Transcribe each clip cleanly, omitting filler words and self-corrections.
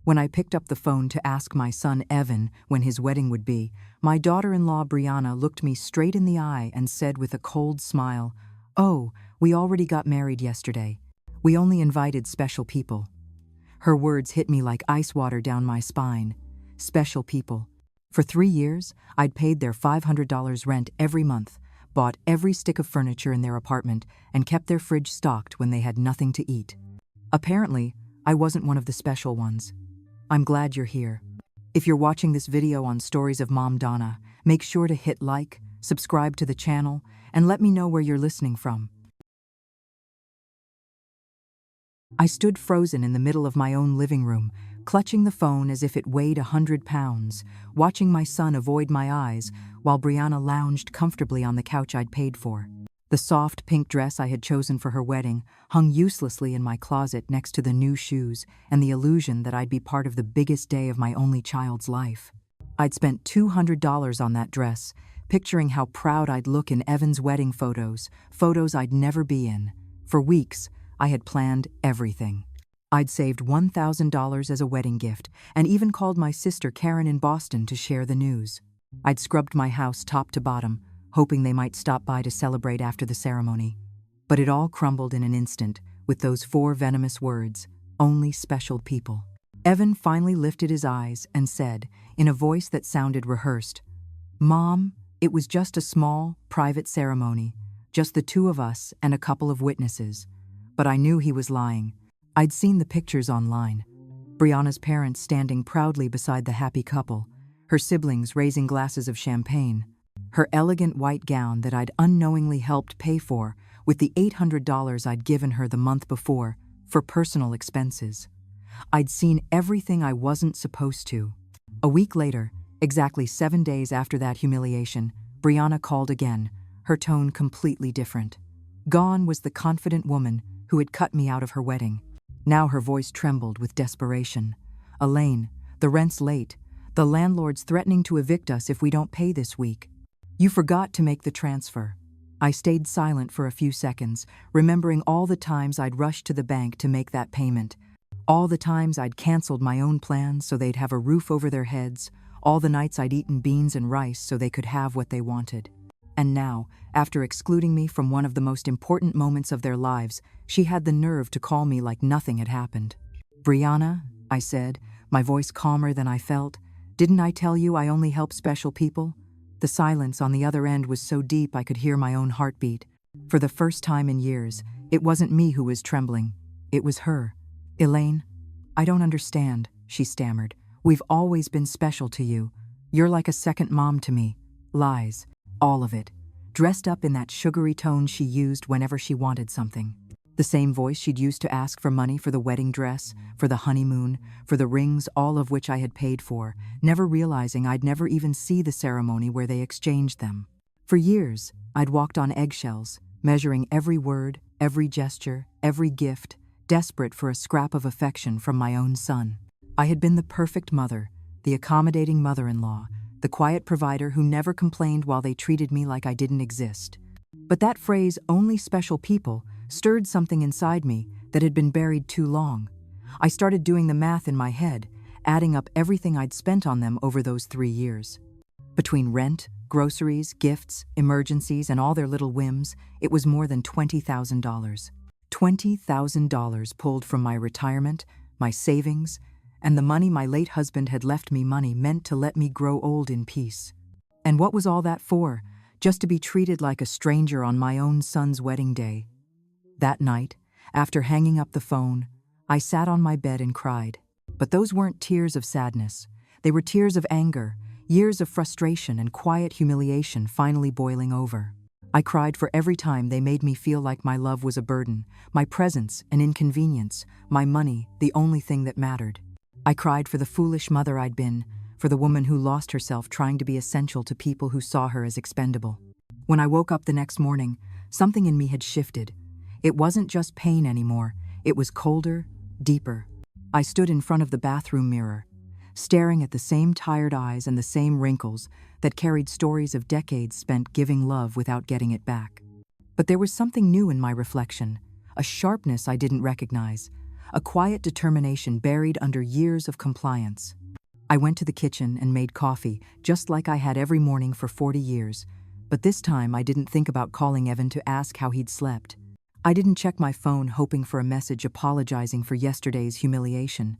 When I picked up the phone to ask my son Evan when his wedding would be, my daughter-in-law Brianna looked me straight in the eye and said with a cold smile, "Oh, we already got married yesterday. We only invited special people." Her words hit me like ice water down my spine. Special people. For 3 years, I'd paid their $500 rent every month, bought every stick of furniture in their apartment, and kept their fridge stocked when they had nothing to eat. Apparently, I wasn't one of the special ones. I'm glad you're here. If you're watching this video on Stories of Mom Donna, make sure to hit like, subscribe to the channel, and let me know where you're listening from. I stood frozen in the middle of my own living room, clutching the phone as if it weighed 100 pounds, watching my son avoid my eyes while Brianna lounged comfortably on the couch I'd paid for. The soft pink dress I had chosen for her wedding hung uselessly in my closet next to the new shoes and the illusion that I'd be part of the biggest day of my only child's life. I'd spent $200 on that dress, picturing how proud I'd look in Evan's wedding photos I'd never be in. For weeks, I had planned everything. I'd saved $1,000 as a wedding gift and even called my sister Karen in Boston to share the news. I'd scrubbed my house top to bottom, hoping they might stop by to celebrate after the ceremony. But it all crumbled in an instant with those 4 venomous words, "Only special people." Evan finally lifted his eyes and said, in a voice that sounded rehearsed, "Mom, it was just a small, private ceremony, just the 2 of us and a couple of witnesses." But I knew he was lying. I'd seen the pictures online. Brianna's parents standing proudly beside the happy couple, her siblings raising glasses of champagne, her elegant white gown that I'd unknowingly helped pay for with the $800 I'd given her the month before for personal expenses. I'd seen everything I wasn't supposed to. A week later, exactly 7 days after that humiliation, Brianna called again, her tone completely different. Gone was the confident woman who had cut me out of her wedding. Now her voice trembled with desperation. "Elaine, the rent's late. The landlord's threatening to evict us if we don't pay this week. You forgot to make the transfer." I stayed silent for a few seconds, remembering all the times I'd rushed to the bank to make that payment, all the times I'd canceled my own plans so they'd have a roof over their heads, all the nights I'd eaten beans and rice so they could have what they wanted. And now, after excluding me from one of the most important moments of their lives, she had the nerve to call me like nothing had happened. "Brianna," I said, my voice calmer than I felt, "didn't I tell you I only help special people?" The silence on the other end was so deep I could hear my own heartbeat. For the first time in years, it wasn't me who was trembling. It was her. "Elaine, I don't understand," she stammered. "We've always been special to you. You're like a second mom to me." Lies. All of it. Dressed up in that sugary tone she used whenever she wanted something. The same voice she'd used to ask for money for the wedding dress, for the honeymoon, for the rings, all of which I had paid for, never realizing I'd never even see the ceremony where they exchanged them. For years, I'd walked on eggshells, measuring every word, every gesture, every gift, desperate for a scrap of affection from my own son. I had been the perfect mother, the accommodating mother-in-law, the quiet provider who never complained while they treated me like I didn't exist. But that phrase, "only special people," stirred something inside me that had been buried too long. I started doing the math in my head, adding up everything I'd spent on them over those 3 years. Between rent, groceries, gifts, emergencies, and all their little whims, it was more than $20,000. $20,000 pulled from my retirement, my savings, and the money my late husband had left me money meant to let me grow old in peace. And what was all that for? Just to be treated like a stranger on my own son's wedding day. That night, after hanging up the phone, I sat on my bed and cried. But those weren't tears of sadness. They were tears of anger, years of frustration and quiet humiliation finally boiling over. I cried for every time they made me feel like my love was a burden, my presence an inconvenience, my money the only thing that mattered. I cried for the foolish mother I'd been, for the woman who lost herself trying to be essential to people who saw her as expendable. When I woke up the next morning, something in me had shifted. It wasn't just pain anymore, it was colder, deeper. I stood in front of the bathroom mirror, staring at the same tired eyes and the same wrinkles that carried stories of decades spent giving love without getting it back. But there was something new in my reflection, a sharpness I didn't recognize, a quiet determination buried under years of compliance. I went to the kitchen and made coffee, just like I had every morning for 40 years. But this time I didn't think about calling Evan to ask how he'd slept. I didn't check my phone hoping for a message apologizing for yesterday's humiliation.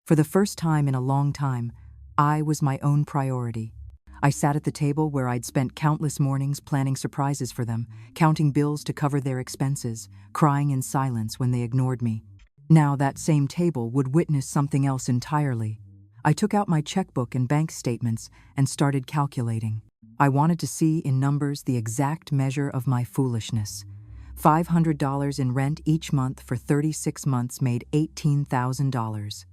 For the first time in a long time, I was my own priority. I sat at the table where I'd spent countless mornings planning surprises for them, counting bills to cover their expenses, crying in silence when they ignored me. Now that same table would witness something else entirely. I took out my checkbook and bank statements and started calculating. I wanted to see in numbers the exact measure of my foolishness. $500 in rent each month for 36 months made $18,000.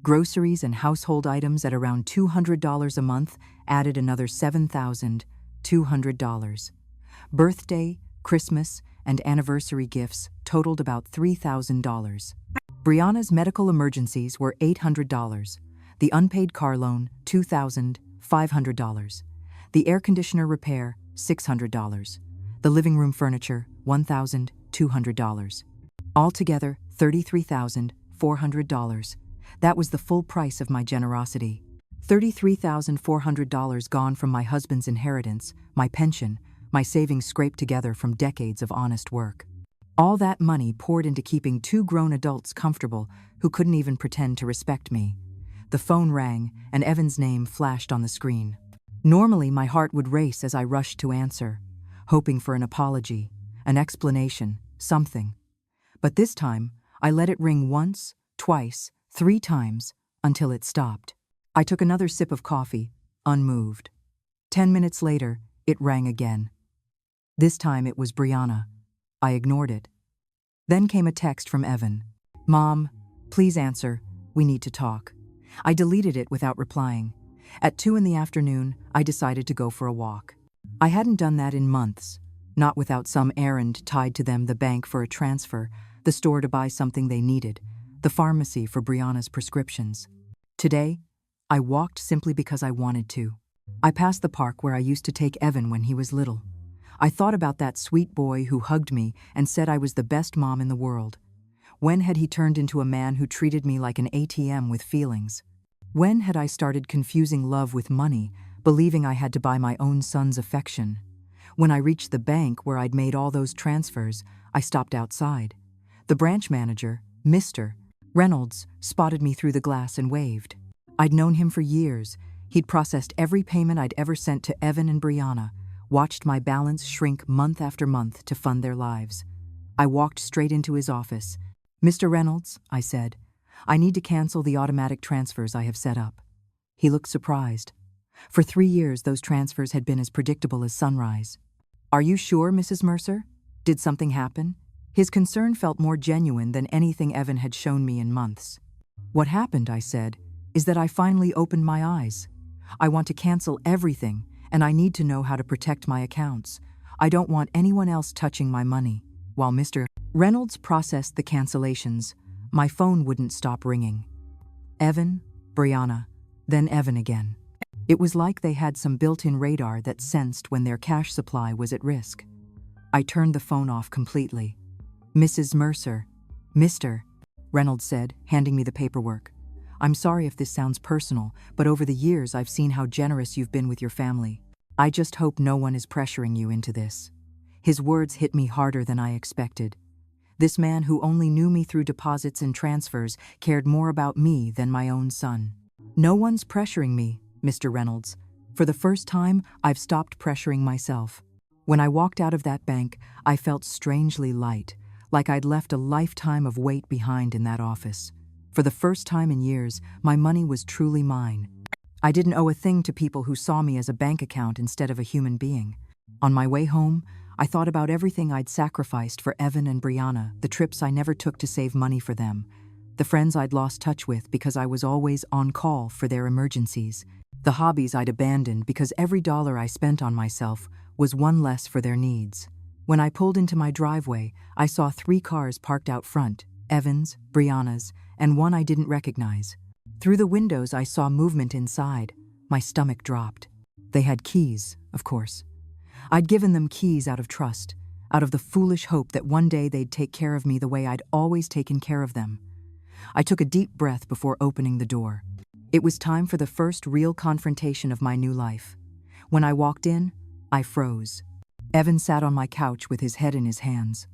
Groceries and household items at around $200 a month added another $7,200. Birthday, Christmas, and anniversary gifts totaled about $3,000. Brianna's medical emergencies were $800. The unpaid car loan, $2,500. The air conditioner repair, $600. The living room furniture, $1,200. Altogether, $33,400. That was the full price of my generosity. $33,400 gone from my husband's inheritance, my pension, my savings scraped together from decades of honest work. All that money poured into keeping two grown adults comfortable who couldn't even pretend to respect me. The phone rang, and Evan's name flashed on the screen. Normally, my heart would race as I rushed to answer, hoping for an apology, an explanation, something. But this time, I let it ring once, twice, 3 times, until it stopped. I took another sip of coffee, unmoved. 10 minutes later, it rang again. This time it was Brianna. I ignored it. Then came a text from Evan. "Mom, please answer. We need to talk." I deleted it without replying. At 2 in the afternoon, I decided to go for a walk. I hadn't done that in months, not without some errand tied to them, the bank for a transfer, the store to buy something they needed, the pharmacy for Brianna's prescriptions. Today, I walked simply because I wanted to. I passed the park where I used to take Evan when he was little. I thought about that sweet boy who hugged me and said I was the best mom in the world. When had he turned into a man who treated me like an ATM with feelings? When had I started confusing love with money, believing I had to buy my own son's affection? When I reached the bank where I'd made all those transfers, I stopped outside. The branch manager, Mr. Reynolds, spotted me through the glass and waved. I'd known him for years. He'd processed every payment I'd ever sent to Evan and Brianna, watched my balance shrink month after month to fund their lives. I walked straight into his office. "Mr. Reynolds," I said, "I need to cancel the automatic transfers I have set up." He looked surprised. For 3 years, those transfers had been as predictable as sunrise. "Are you sure, Mrs. Mercer? Did something happen?" His concern felt more genuine than anything Evan had shown me in months. "What happened," I said, "is that I finally opened my eyes. I want to cancel everything, and I need to know how to protect my accounts. I don't want anyone else touching my money." While Mr. Reynolds processed the cancellations, my phone wouldn't stop ringing. Evan, Brianna, then Evan again. It was like they had some built-in radar that sensed when their cash supply was at risk. I turned the phone off completely. "Mrs. Mercer." "Mr. Reynolds said, handing me the paperwork. "I'm sorry if this sounds personal, but over the years I've seen how generous you've been with your family. I just hope no one is pressuring you into this." His words hit me harder than I expected. This man who only knew me through deposits and transfers cared more about me than my own son. "No one's pressuring me, Mr. Reynolds. For the first time, I've stopped pressuring myself." When I walked out of that bank, I felt strangely light, like I'd left a lifetime of weight behind in that office. For the first time in years, my money was truly mine. I didn't owe a thing to people who saw me as a bank account instead of a human being. On my way home, I thought about everything I'd sacrificed for Evan and Brianna, the trips I never took to save money for them, the friends I'd lost touch with because I was always on call for their emergencies, the hobbies I'd abandoned because every dollar I spent on myself was one less for their needs. When I pulled into my driveway, I saw 3 cars parked out front, Evan's, Brianna's, and one I didn't recognize. Through the windows, I saw movement inside. My stomach dropped. They had keys, of course. I'd given them keys out of trust, out of the foolish hope that one day they'd take care of me the way I'd always taken care of them. I took a deep breath before opening the door. It was time for the first real confrontation of my new life. When I walked in, I froze. Evan sat on my couch with his head in his hands.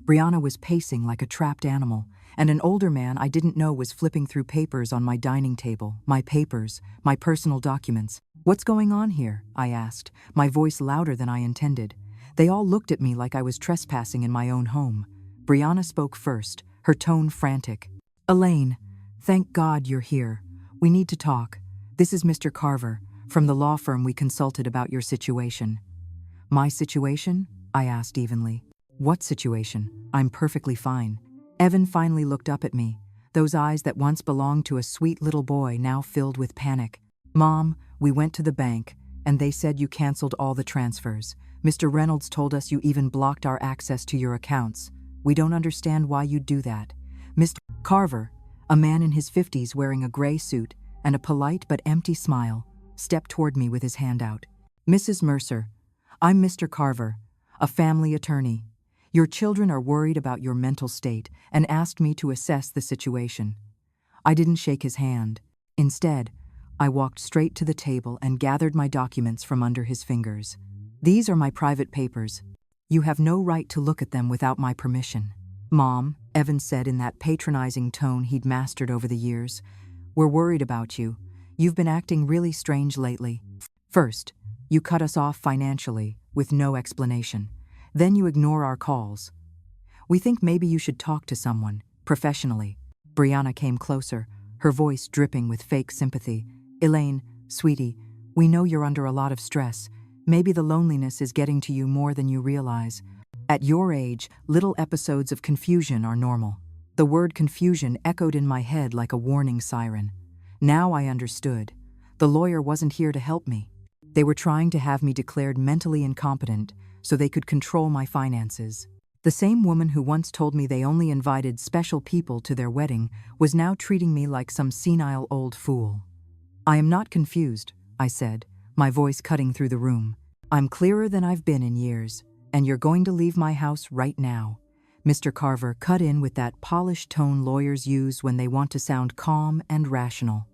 Brianna was pacing like a trapped animal, and an older man I didn't know was flipping through papers on my dining table. My papers, my personal documents. "What's going on here?" I asked, my voice louder than I intended. They all looked at me like I was trespassing in my own home. Brianna spoke first, her tone frantic. "Elaine, thank God you're here. We need to talk. This is Mr. Carver, from the law firm we consulted about your situation." "My situation?" I asked evenly. "What situation? I'm perfectly fine." Evan finally looked up at me, those eyes that once belonged to a sweet little boy now filled with panic. "Mom, we went to the bank, and they said you canceled all the transfers. Mr. Reynolds told us you even blocked our access to your accounts. We don't understand why you'd do that." Mr. Carver, a man in his 50s wearing a gray suit and a polite but empty smile, stepped toward me with his hand out. "Mrs. Mercer, I'm Mr. Carver, a family attorney. Your children are worried about your mental state and asked me to assess the situation." I didn't shake his hand. Instead, I walked straight to the table and gathered my documents from under his fingers. "These are my private papers. You have no right to look at them without my permission." "Mom," Evan said in that patronizing tone he'd mastered over the years, "we're worried about you. You've been acting really strange lately. First, you cut us off financially, with no explanation. Then you ignore our calls. We think maybe you should talk to someone, professionally." Brianna came closer, her voice dripping with fake sympathy. "Elaine, sweetie, we know you're under a lot of stress. Maybe the loneliness is getting to you more than you realize. At your age, little episodes of confusion are normal." The word confusion echoed in my head like a warning siren. Now I understood. The lawyer wasn't here to help me. They were trying to have me declared mentally incompetent so they could control my finances. The same woman who once told me they only invited special people to their wedding was now treating me like some senile old fool. "I am not confused," I said, my voice cutting through the room. "I'm clearer than I've been in years, and you're going to leave my house right now." Mr. Carver cut in with that polished tone lawyers use when they want to sound calm and rational.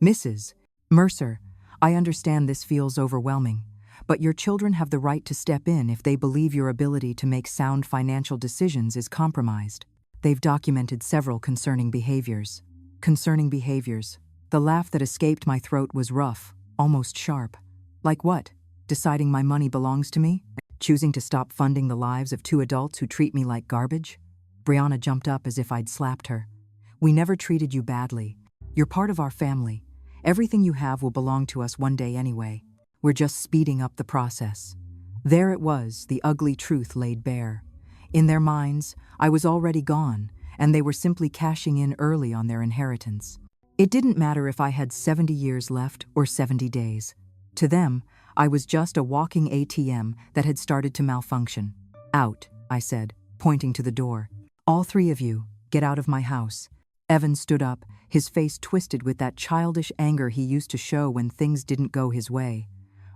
"Mrs. Mercer, I understand this feels overwhelming, but your children have the right to step in if they believe your ability to make sound financial decisions is compromised. They've documented several concerning behaviors." Concerning behaviors. The laugh that escaped my throat was rough, almost sharp. "Like what? Deciding my money belongs to me? Choosing to stop funding the lives of two adults who treat me like garbage?" Brianna jumped up as if I'd slapped her. "We never treated you badly. You're part of our family. Everything you have will belong to us one day anyway. We're just speeding up the process." There it was, the ugly truth laid bare. In their minds, I was already gone, and they were simply cashing in early on their inheritance. It didn't matter if I had 70 years left or 70 days. To them, I was just a walking ATM that had started to malfunction. "Out," I said, pointing to the door. "All three of you, get out of my house." Evan stood up, his face twisted with that childish anger he used to show when things didn't go his way.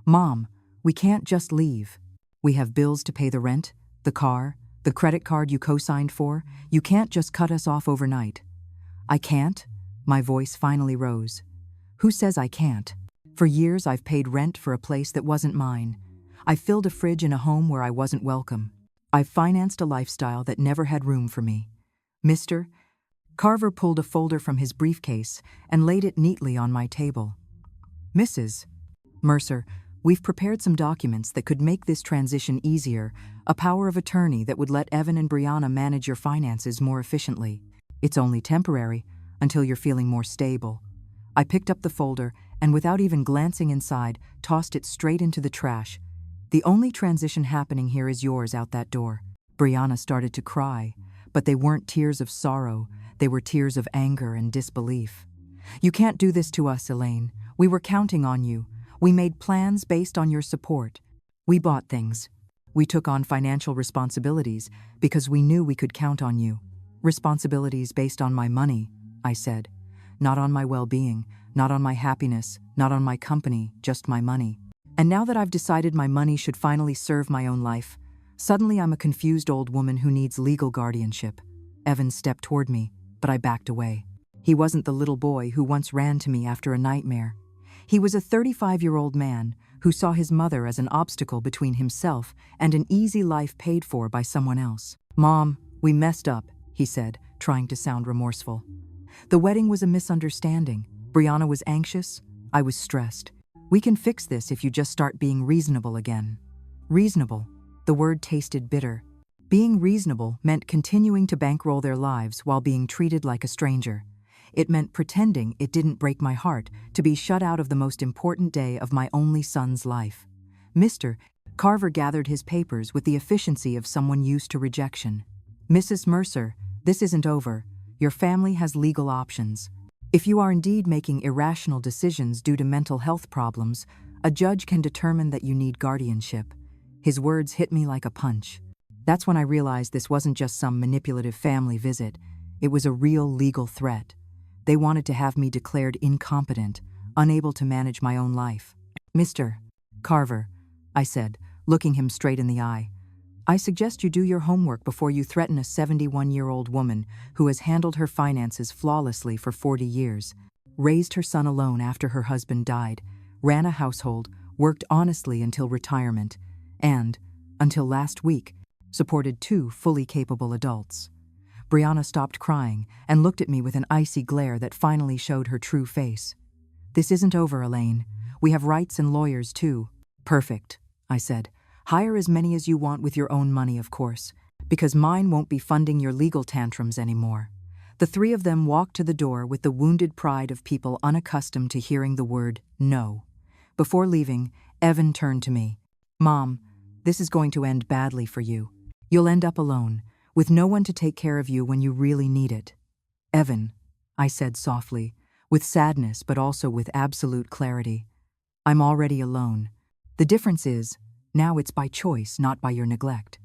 "Mom, we can't just leave. We have bills to pay, the rent, the car, the credit card you co-signed for. You can't just cut us off overnight." "I can't?" My voice finally rose. "Who says I can't? For years I've paid rent for a place that wasn't mine. I filled a fridge in a home where I wasn't welcome. I've financed a lifestyle that never had room for me. Mr. Carver pulled a folder from his briefcase and laid it neatly on my table. "Mrs. Mercer, we've prepared some documents that could make this transition easier, a power of attorney that would let Evan and Brianna manage your finances more efficiently. It's only temporary, until you're feeling more stable." I picked up the folder and, without even glancing inside, tossed it straight into the trash. "The only transition happening here is yours out that door." Brianna started to cry, but they weren't tears of sorrow. They were tears of anger and disbelief. "You can't do this to us, Elaine. We were counting on you. We made plans based on your support. We bought things. We took on financial responsibilities because we knew we could count on you." "Responsibilities based on my money," I said. "Not on my well-being, not on my happiness, not on my company, just my money. And now that I've decided my money should finally serve my own life, suddenly I'm a confused old woman who needs legal guardianship." Evan stepped toward me, but I backed away. He wasn't the little boy who once ran to me after a nightmare. He was a 35-year-old man who saw his mother as an obstacle between himself and an easy life paid for by someone else. "Mom, we messed up," he said, trying to sound remorseful. "The wedding was a misunderstanding. Brianna was anxious. I was stressed. We can fix this if you just start being reasonable again." Reasonable. The word tasted bitter. Being reasonable meant continuing to bankroll their lives while being treated like a stranger. It meant pretending it didn't break my heart to be shut out of the most important day of my only son's life. Mr. Carver gathered his papers with the efficiency of someone used to rejection. "Mrs. Mercer, this isn't over. Your family has legal options. If you are indeed making irrational decisions due to mental health problems, a judge can determine that you need guardianship." His words hit me like a punch. That's when I realized this wasn't just some manipulative family visit. It was a real legal threat. They wanted to have me declared incompetent, unable to manage my own life. "Mr. Carver," I said, looking him straight in the eye, "I suggest you do your homework before you threaten a 71-year-old woman who has handled her finances flawlessly for 40 years, raised her son alone after her husband died, ran a household, worked honestly until retirement, and, until last week, supported 2 fully capable adults." Brianna stopped crying and looked at me with an icy glare that finally showed her true face. "This isn't over, Elaine. We have rights and lawyers too." "Perfect," I said. "Hire as many as you want with your own money, of course, because mine won't be funding your legal tantrums anymore." The 3 of them walked to the door with the wounded pride of people unaccustomed to hearing the word no. Before leaving, Evan turned to me. "Mom, this is going to end badly for you. You'll end up alone, with no one to take care of you when you really need it." "Evan," I said softly, with sadness but also with absolute clarity, "I'm already alone. The difference is, now it's by choice, not by your neglect."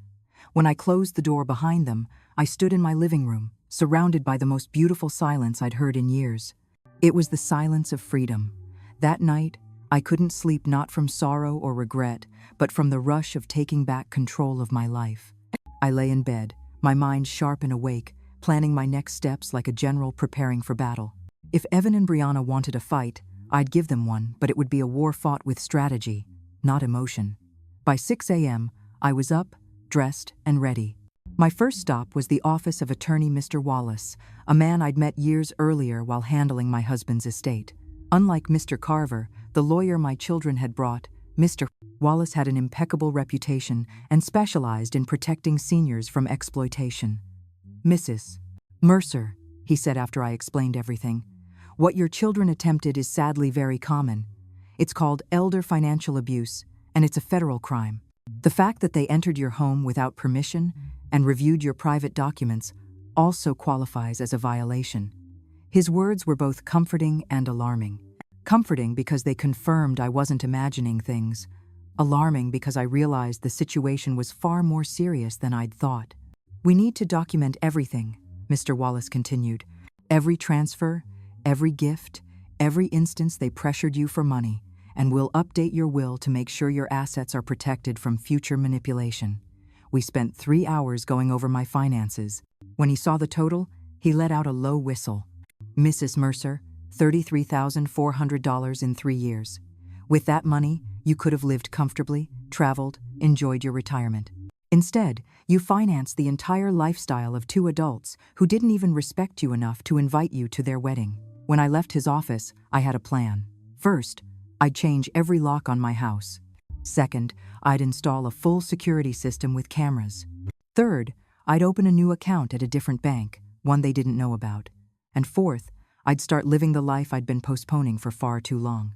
When I closed the door behind them, I stood in my living room, surrounded by the most beautiful silence I'd heard in years. It was the silence of freedom. That night, I couldn't sleep, not from sorrow or regret, but from the rush of taking back control of my life. I lay in bed, my mind sharp and awake, planning my next steps like a general preparing for battle. If Evan and Brianna wanted a fight, I'd give them one, but it would be a war fought with strategy, not emotion. By 6 a.m., I was up, dressed, and ready. My first stop was the office of attorney Mr. Wallace, a man I'd met years earlier while handling my husband's estate. Unlike Mr. Carver, the lawyer my children had brought, Mr. Wallace had an impeccable reputation and specialized in protecting seniors from exploitation. "Mrs. Mercer," he said after I explained everything, "what your children attempted is sadly very common. It's called elder financial abuse, and it's a federal crime. The fact that they entered your home without permission and reviewed your private documents also qualifies as a violation." His words were both comforting and alarming. Comforting because they confirmed I wasn't imagining things. Alarming because I realized the situation was far more serious than I'd thought. "We need to document everything," Mr. Wallace continued. "Every transfer, every gift, every instance they pressured you for money, and we'll update your will to make sure your assets are protected from future manipulation." We spent 3 hours going over my finances. When he saw the total, he let out a low whistle. "Mrs. Mercer, $33,400 in 3 years. With that money, you could have lived comfortably, traveled, enjoyed your retirement. Instead, you financed the entire lifestyle of 2 adults who didn't even respect you enough to invite you to their wedding." When I left his office, I had a plan. First, I'd change every lock on my house. Second, I'd install a full security system with cameras. Third, I'd open a new account at a different bank, one they didn't know about. And fourth, I'd start living the life I'd been postponing for far too long.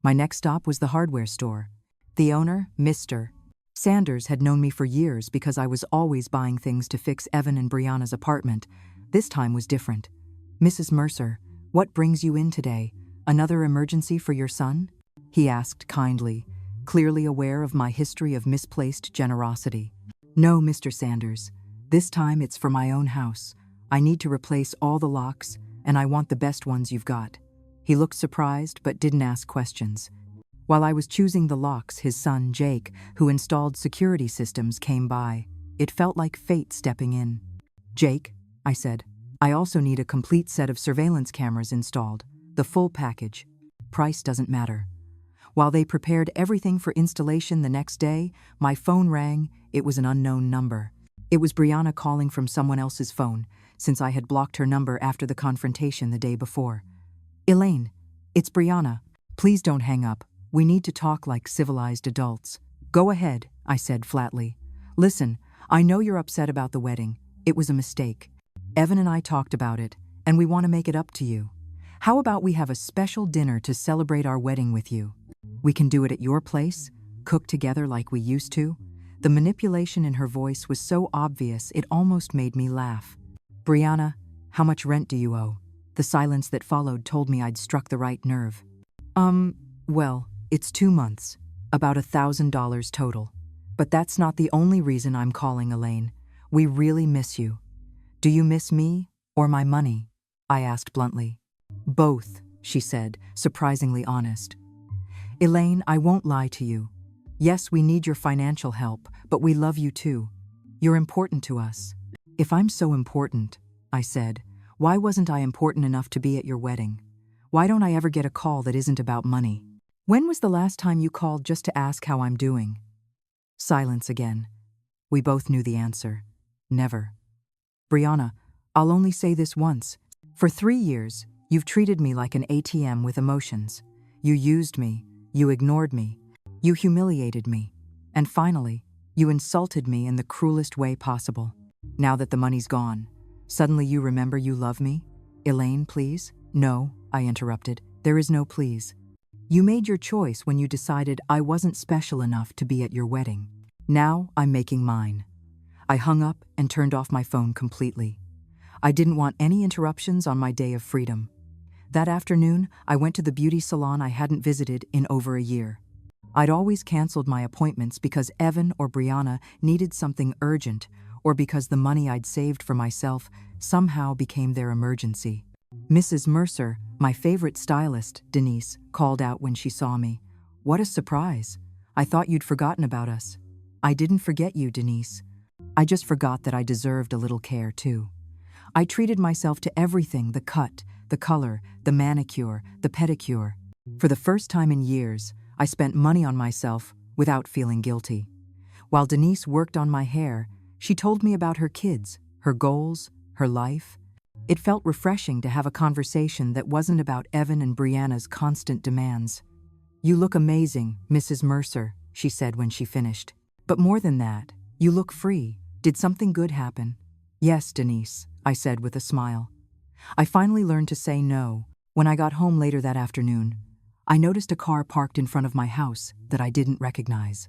My next stop was the hardware store. The owner, Mr. Sanders, had known me for years because I was always buying things to fix Evan and Brianna's apartment. This time was different. "Mrs. Mercer, what brings you in today? Another emergency for your son?" he asked kindly, clearly aware of my history of misplaced generosity. "No, Mr. Sanders. This time it's for my own house. I need to replace all the locks, and I want the best ones you've got." He looked surprised but didn't ask questions. While I was choosing the locks, his son, Jake, who installed security systems, came by. It felt like fate stepping in. "Jake," I said, I also need a complete set of surveillance cameras installed, the full package. Price doesn't matter. While they prepared everything for installation the next day, my phone rang. It was an unknown number. It was Brianna calling from someone else's phone, since I had blocked her number after the confrontation the day before. Elaine, it's Brianna. Please don't hang up. We need to talk like civilized adults. Go ahead, I said flatly. Listen, I know you're upset about the wedding. It was a mistake. Evan and I talked about it, and we want to make it up to you. How about we have a special dinner to celebrate our wedding with you? We can do it at your place, cook together like we used to. The manipulation in her voice was so obvious it almost made me laugh. Brianna, how much rent do you owe? The silence that followed told me I'd struck the right nerve. Well, it's 2 months, about $1,000 total. But that's not the only reason I'm calling, Elaine. We really miss you. Do you miss me or my money? I asked bluntly. Both, she said, surprisingly honest. Elaine, I won't lie to you. Yes, we need your financial help, but we love you too. You're important to us. If I'm so important, I said, why wasn't I important enough to be at your wedding? Why don't I ever get a call that isn't about money? When was the last time you called just to ask how I'm doing? Silence again. We both knew the answer. Never. Brianna, I'll only say this once. For 3 years, you've treated me like an ATM with emotions. You used me, you ignored me, you humiliated me, and finally, you insulted me in the cruelest way possible. Now that the money's gone, suddenly you remember you love me? Elaine, please? No, I interrupted. There is no please. You made your choice when you decided I wasn't special enough to be at your wedding. Now I'm making mine. I hung up and turned off my phone completely. I didn't want any interruptions on my day of freedom. That afternoon, I went to the beauty salon I hadn't visited in over a year. I'd always canceled my appointments because Evan or Brianna needed something urgent, or because the money I'd saved for myself somehow became their emergency. Mrs. Mercer, my favorite stylist, Denise, called out when she saw me. What a surprise. I thought you'd forgotten about us. I didn't forget you, Denise. I just forgot that I deserved a little care, too. I treated myself to everything, the cut, the color, the manicure, the pedicure. For the first time in years, I spent money on myself without feeling guilty. While Denise worked on my hair, she told me about her kids, her goals, her life. It felt refreshing to have a conversation that wasn't about Evan and Brianna's constant demands. You look amazing, Mrs. Mercer, she said when she finished. But more than that, you look free. Did something good happen? Yes, Denise, I said with a smile. I finally learned to say no. When I got home later that afternoon, I noticed a car parked in front of my house that I didn't recognize.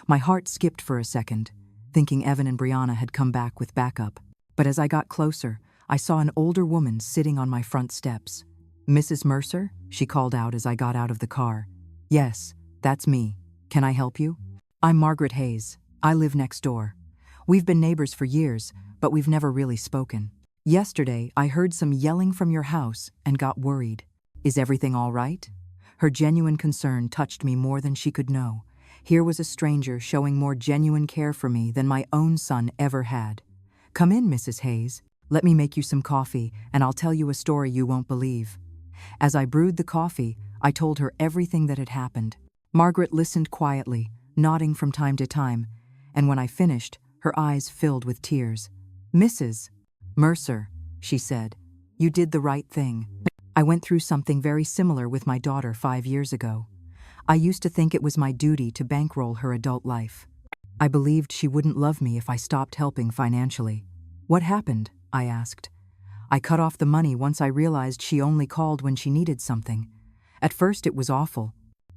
My heart skipped for a second, thinking Evan and Brianna had come back with backup. But as I got closer, I saw an older woman sitting on my front steps. Mrs. Mercer? She called out as I got out of the car. Yes, that's me. Can I help you? I'm Margaret Hayes. I live next door. We've been neighbors for years, but we've never really spoken. Yesterday, I heard some yelling from your house and got worried. Is everything all right? Her genuine concern touched me more than she could know. Here was a stranger showing more genuine care for me than my own son ever had. Come in, Mrs. Hayes. Let me make you some coffee, and I'll tell you a story you won't believe. As I brewed the coffee, I told her everything that had happened. Margaret listened quietly, nodding from time to time, and when I finished, her eyes filled with tears. Mrs. Mercer, she said, you did the right thing. I went through something very similar with my daughter 5 years ago. I used to think it was my duty to bankroll her adult life. I believed she wouldn't love me if I stopped helping financially. What happened? I asked. I cut off the money once I realized she only called when she needed something. At first it was awful.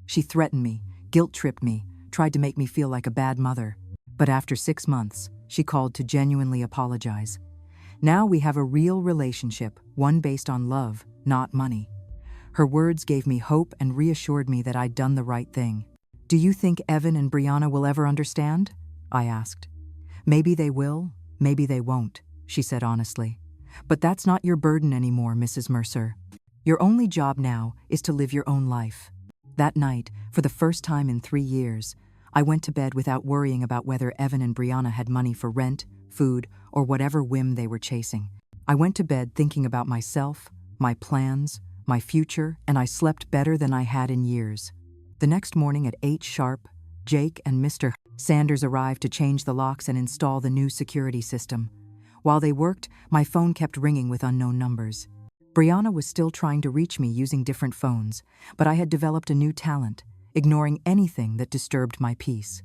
She threatened me, guilt-tripped me, tried to make me feel like a bad mother. But after 6 months, she called to genuinely apologize. Now we have a real relationship, one based on love, not money. Her words gave me hope and reassured me that I'd done the right thing. Do you think Evan and Brianna will ever understand? I asked. Maybe they will, maybe they won't, she said honestly. But that's not your burden anymore, Mrs. Mercer. Your only job now is to live your own life. That night, for the first time in 3 years, I went to bed without worrying about whether Evan and Brianna had money for rent, food, or whatever whim they were chasing. I went to bed thinking about myself, my plans, my future, and I slept better than I had in years. The next morning at 8 sharp, Jake and Mr. Sanders arrived to change the locks and install the new security system. While they worked, my phone kept ringing with unknown numbers. Brianna was still trying to reach me using different phones, but I had developed a new talent, ignoring anything that disturbed my peace.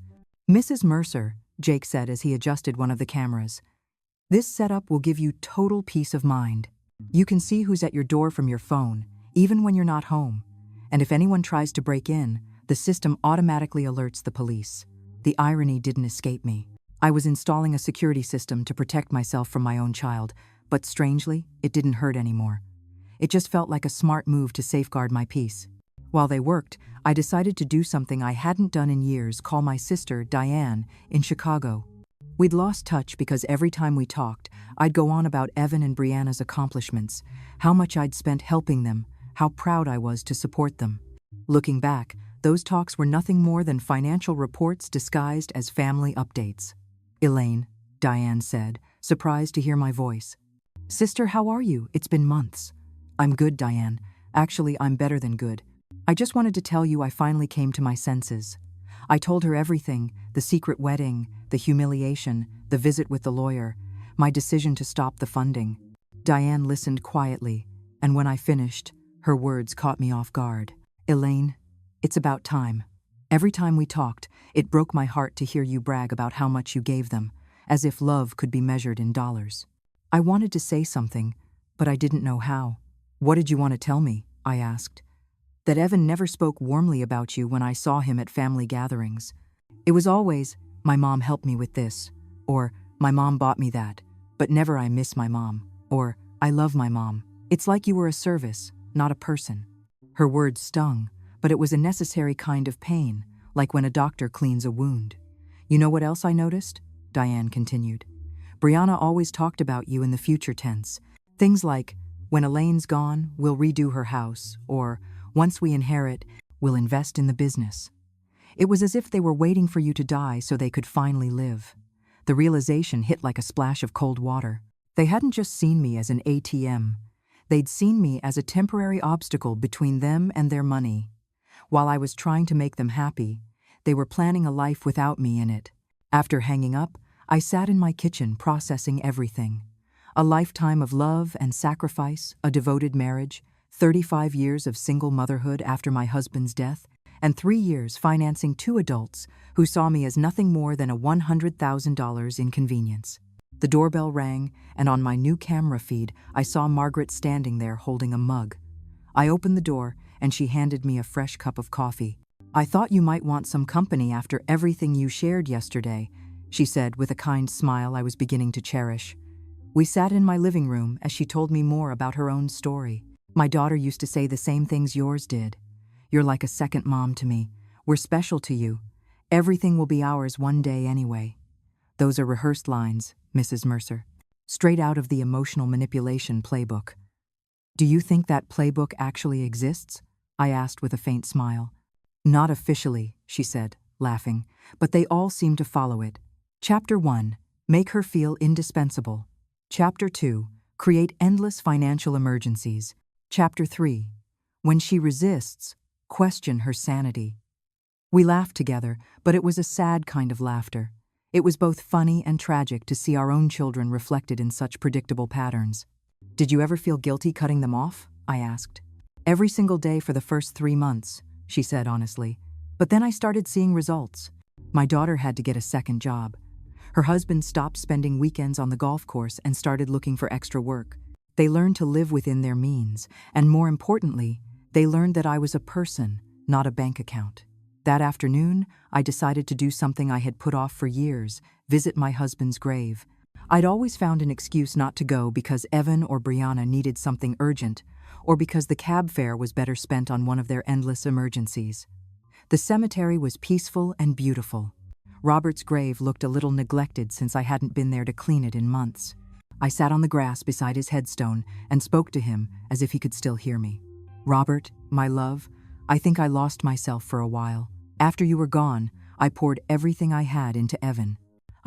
"Mrs. Mercer," Jake said as he adjusted one of the cameras, "this setup will give you total peace of mind. You can see who's at your door from your phone, even when you're not home. And if anyone tries to break in, the system automatically alerts the police." The irony didn't escape me. I was installing a security system to protect myself from my own child, but strangely, it didn't hurt anymore. It just felt like a smart move to safeguard my peace. While they worked, I decided to do something I hadn't done in years: call my sister, Diane, in Chicago. We'd lost touch because every time we talked, I'd go on about Evan and Brianna's accomplishments, how much I'd spent helping them, how proud I was to support them. Looking back, those talks were nothing more than financial reports disguised as family updates. "Elaine," Diane said, surprised to hear my voice. "Sister, how are you? It's been months." "I'm good, Diane. Actually, I'm better than good. I just wanted to tell you I finally came to my senses." I told her everything: the secret wedding, the humiliation, the visit with the lawyer, my decision to stop the funding. Diane listened quietly, and when I finished, her words caught me off guard. "Elaine, it's about time. Every time we talked, it broke my heart to hear you brag about how much you gave them, as if love could be measured in dollars." I wanted to say something, but I didn't know how. "What did you want to tell me?" I asked. "That Evan never spoke warmly about you when I saw him at family gatherings. It was always, 'My mom helped me with this,' or 'My mom bought me that,' but never 'I miss my mom,' or 'I love my mom.' It's like you were a service, not a person." Her words stung, but it was a necessary kind of pain, like when a doctor cleans a wound. "You know what else I noticed?" Diane continued. "Brianna always talked about you in the future tense. Things like, 'When Elaine's gone, we'll redo her house,' or 'Once we inherit, we'll invest in the business.' It was as if they were waiting for you to die so they could finally live." The realization hit like a splash of cold water. They hadn't just seen me as an ATM. They'd seen me as a temporary obstacle between them and their money. While I was trying to make them happy, they were planning a life without me in it. After hanging up, I sat in my kitchen processing everything. A lifetime of love and sacrifice, a devoted marriage, 35 years of single motherhood after my husband's death, and 3 years financing 2 adults who saw me as nothing more than a $100,000 inconvenience. The doorbell rang, and on my new camera feed, I saw Margaret standing there holding a mug. I opened the door, and she handed me a fresh cup of coffee. "I thought you might want some company after everything you shared yesterday," she said with a kind smile I was beginning to cherish. We sat in my living room as she told me more about her own story. "My daughter used to say the same things yours did. 'You're like a second mom to me. We're special to you. Everything will be ours one day anyway.' Those are rehearsed lines, Mrs. Mercer. Straight out of the emotional manipulation playbook." "Do you think that playbook actually exists?" I asked with a faint smile. "Not officially," she said, laughing, "but they all seem to follow it. Chapter 1, make her feel indispensable. Chapter 2, create endless financial emergencies. Chapter 3, when she resists, question her sanity." We laughed together, but it was a sad kind of laughter. It was both funny and tragic to see our own children reflected in such predictable patterns. "Did you ever feel guilty cutting them off?" I asked. "Every single day for the first 3 months, she said honestly. "But then I started seeing results. My daughter had to get a second job. Her husband stopped spending weekends on the golf course and started looking for extra work. They learned to live within their means, and more importantly, they learned that I was a person, not a bank account. That afternoon, I decided to do something I had put off for years: visit my husband's grave. I'd always found an excuse not to go because Evan or Brianna needed something urgent, or because the cab fare was better spent on one of their endless emergencies. The cemetery was peaceful and beautiful. Robert's grave looked a little neglected since I hadn't been there to clean it in months. I sat on the grass beside his headstone and spoke to him as if he could still hear me. "Robert, my love, I think I lost myself for a while. After you were gone, I poured everything I had into Evan.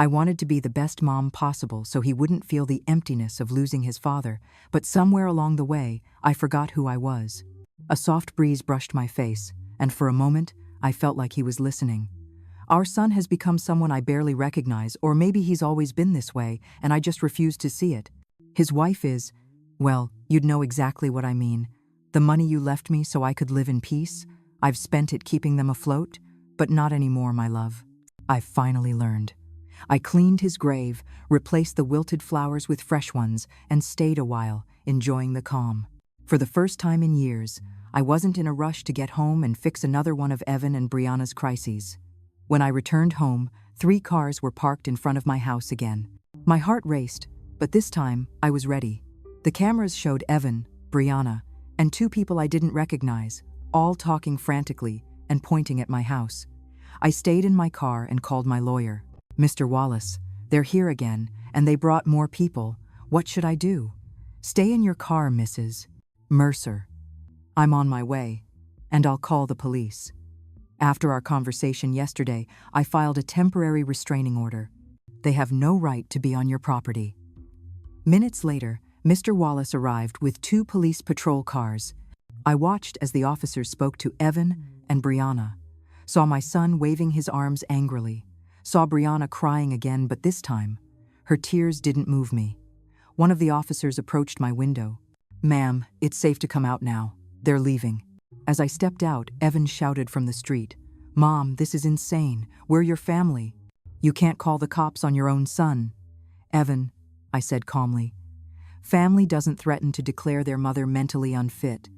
I wanted to be the best mom possible so he wouldn't feel the emptiness of losing his father, but somewhere along the way, I forgot who I was. A soft breeze brushed my face, and for a moment, I felt like he was listening. Our son has become someone I barely recognize, or maybe he's always been this way, and I just refuse to see it. His wife is, well, you'd know exactly what I mean. The money you left me so I could live in peace, I've spent it keeping them afloat, but not anymore, my love. I've finally learned. I cleaned his grave, replaced the wilted flowers with fresh ones, and stayed a while, enjoying the calm. For the first time in years, I wasn't in a rush to get home and fix another one of Evan and Brianna's crises. When I returned home, 3 cars were parked in front of my house again. My heart raced, but this time I was ready. The cameras showed Evan, Brianna, and 2 people I didn't recognize, all talking frantically and pointing at my house. I stayed in my car and called my lawyer. Mr. Wallace, they're here again, and they brought more people. What should I do? Stay in your car, Mrs. Mercer. I'm on my way, and I'll call the police. After our conversation yesterday, I filed a temporary restraining order. They have no right to be on your property. Minutes later, Mr. Wallace arrived with 2 police patrol cars. I watched as the officers spoke to Evan and Brianna, saw my son waving his arms angrily, saw Brianna crying again, but this time, her tears didn't move me. One of the officers approached my window. "Ma'am, it's safe to come out now. They're leaving." As I stepped out, Evan shouted from the street, "Mom, this is insane. We're your family. You can't call the cops on your own son." "Evan," I said calmly, "family doesn't threaten to declare their mother mentally unfit.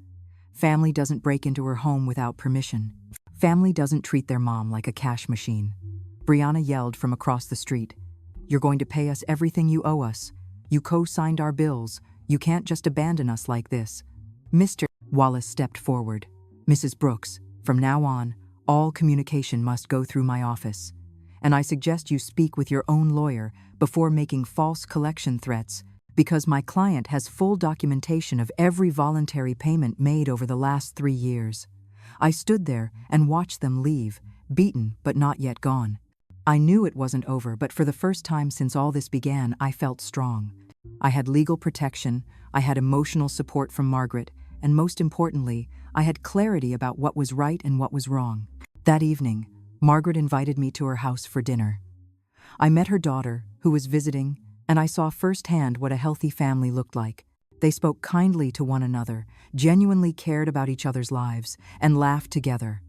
Family doesn't break into her home without permission. Family doesn't treat their mom like a cash machine." Brianna yelled from across the street, "You're going to pay us everything you owe us. You co-signed our bills. You can't just abandon us like this." Mr. Wallace stepped forward. "Mrs. Brooks, from now on, all communication must go through my office. And I suggest you speak with your own lawyer before making false collection threats, because my client has full documentation of every voluntary payment made over the last 3 years." I stood there and watched them leave, beaten but not yet gone. I knew it wasn't over, but for the first time since all this began, I felt strong. I had legal protection, I had emotional support from Margaret, and most importantly, I had clarity about what was right and what was wrong. That evening, Margaret invited me to her house for dinner. I met her daughter, who was visiting, and I saw firsthand what a healthy family looked like. They spoke kindly to one another, genuinely cared about each other's lives, and laughed together.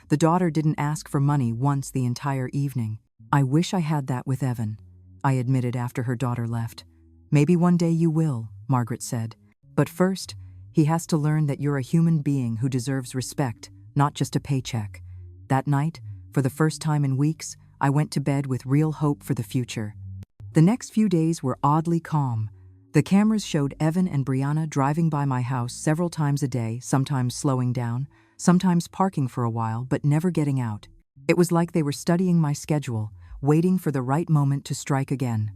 The daughter didn't ask for money once the entire evening. "I wish I had that with Evan," I admitted after her daughter left. "Maybe one day you will," Margaret said. "But first, he has to learn that you're a human being who deserves respect, not just a paycheck." That night, for the first time in weeks, I went to bed with real hope for the future. The next few days were oddly calm. The cameras showed Evan and Brianna driving by my house several times a day, sometimes slowing down, sometimes parking for a while, but never getting out. It was like they were studying my schedule, waiting for the right moment to strike again.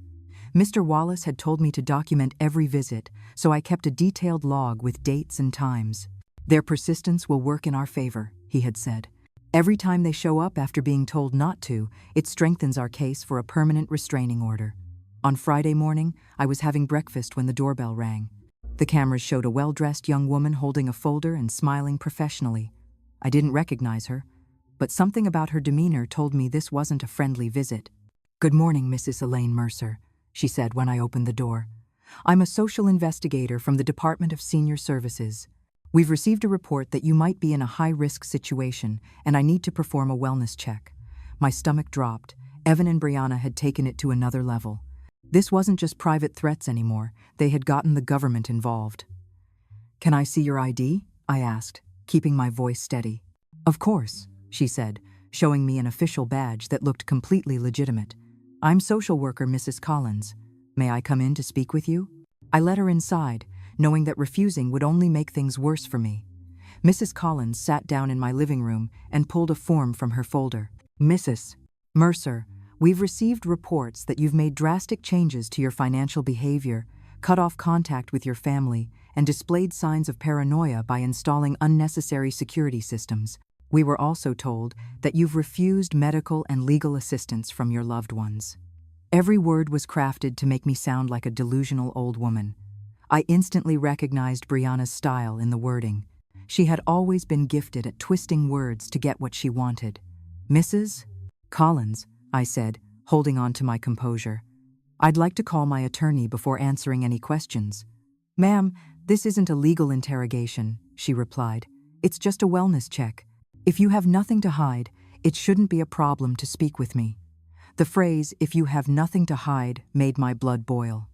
Mr. Wallace had told me to document every visit, so I kept a detailed log with dates and times. "Their persistence will work in our favor," he had said. "Every time they show up after being told not to, it strengthens our case for a permanent restraining order." On Friday morning, I was having breakfast when the doorbell rang. The cameras showed a well-dressed young woman holding a folder and smiling professionally. I didn't recognize her, but something about her demeanor told me this wasn't a friendly visit. "Good morning, Mrs. Elaine Mercer," she said when I opened the door. "I'm a social investigator from the Department of Senior Services. We've received a report that you might be in a high-risk situation, and I need to perform a wellness check." My stomach dropped. Evan and Brianna had taken it to another level. This wasn't just private threats anymore. They had gotten the government involved. "Can I see your ID?" I asked, keeping my voice steady. "Of course," she said, showing me an official badge that looked completely legitimate. "I'm social worker Mrs. Collins. May I come in to speak with you?" I let her inside, knowing that refusing would only make things worse for me. Mrs. Collins sat down in my living room and pulled a form from her folder. "Mrs. Mercer, we've received reports that you've made drastic changes to your financial behavior, cut off contact with your family, and displayed signs of paranoia by installing unnecessary security systems. We were also told that you've refused medical and legal assistance from your loved ones." Every word was crafted to make me sound like a delusional old woman. I instantly recognized Brianna's style in the wording. She had always been gifted at twisting words to get what she wanted. "Mrs. Collins," I said, holding on to my composure. "I'd like to call my attorney before answering any questions." "Ma'am, this isn't a legal interrogation," she replied. "It's just a wellness check. If you have nothing to hide, it shouldn't be a problem to speak with me." The phrase, "if you have nothing to hide," made my blood boil.